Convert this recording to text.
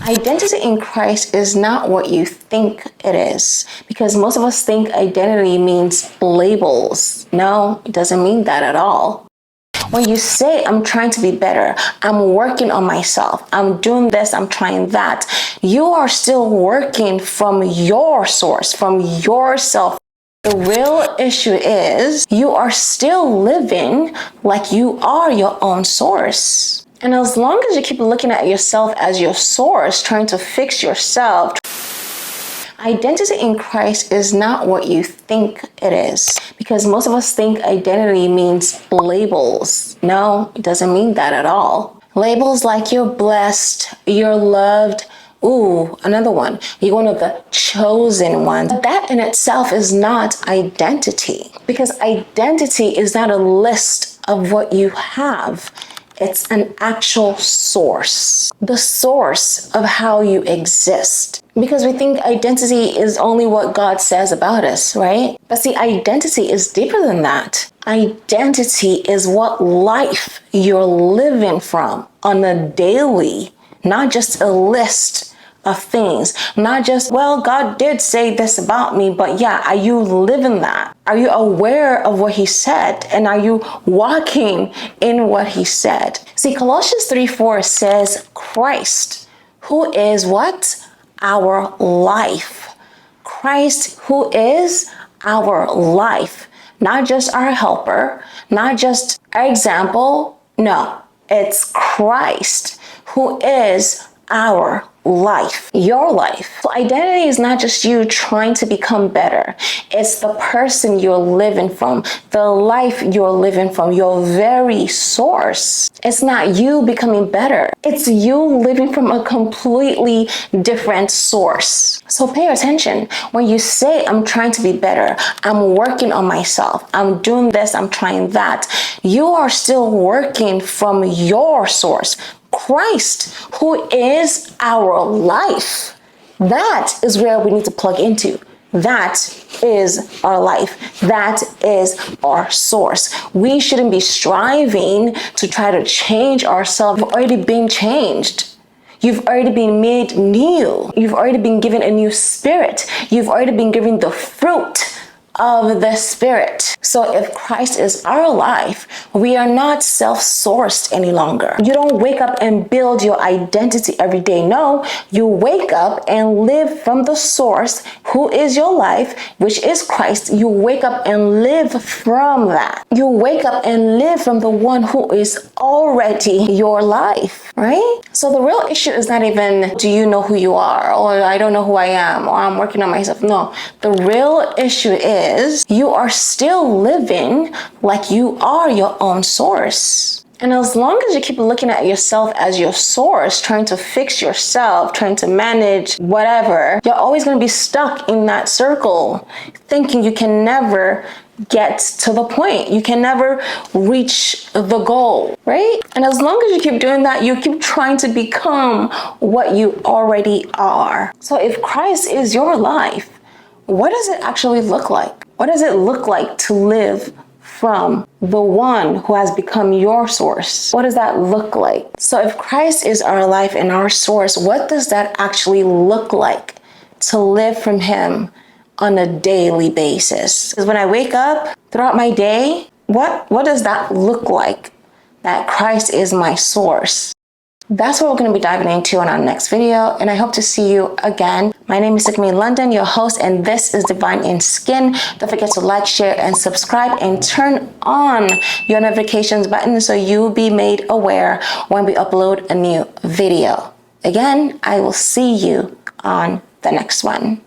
Identity in Christ is not what you think it is, because most of us think identity means labels. No, it doesn't mean that at all. When you say, I'm trying to be better, I'm working on myself, I'm doing this, I'm trying that, you are still working from your source, from yourself. The real issue is you are still living like you are your own source. And as long as you keep looking at yourself as your source, trying to fix yourself, identity in Christ is not what you think it is, because most of us think identity means labels. No, it doesn't mean that at all. Labels like you're blessed, you're loved. Ooh, another one. You're one of the chosen ones. That in itself is not identity, because identity is not a list of what you have. It's an actual source, the source of how you exist. Because we think identity is only what God says about us, right? But see, identity is deeper than that. Identity is what life you're living from on a daily, not just a list of things, not just, well, God did say this about me, but yeah, are you living that? Are you aware of what he said? And are you walking in what he said? See, Colossians 3:4 says, Christ, who is what? Our life. Christ, who is our life. Not just our helper, not just our example. No, it's Christ, who is our life, your life. So identity is not just you trying to become better. It's the person you're living from, the life you're living from, your very source. It's not you becoming better. It's you living from a completely different source. So pay attention. When you say, I'm trying to be better, I'm working on myself, I'm doing this, I'm trying that, you are still working from your source, Christ, who is our life. That is where we need to plug into. That is our life. That is our source. We shouldn't be striving to try to change ourselves. You've already been changed. You've already been made new. You've already been given a new spirit. You've already been given the fruit of the Spirit. So if Christ is our life, we are not self-sourced any longer. You don't wake up and build your identity every day. No, you wake up and live from the source who is your life, which is Christ. You wake up and live from that. You wake up and live from the one who is already your life, right? So the real issue is not even, do you know who you are? Or I don't know who I am, or I'm working on myself. No, the real issue is you are still living like you are your own source. And as long as you keep looking at yourself as your source, trying to fix yourself, trying to manage whatever, you're always going to be stuck in that circle, thinking you can never get to the point. You can never reach the goal, right? And as long as you keep doing that, you keep trying to become what you already are. So if Christ is your life, what does it actually look like? What does it look like to live from the one who has become your source? What does that look like? So if Christ is our life and our source, what does that actually look like to live from him on a daily basis? Because when I wake up throughout my day, what does that look like? That Christ is my source. That's what we're going to be diving into in our next video, and I hope to see you again. My name is Sikmi London, your host, and this is Divine in Skin. Don't forget to like, share, and subscribe, and turn on your notifications button so you'll be made aware when we upload a new video. Again, I will see you on the next one.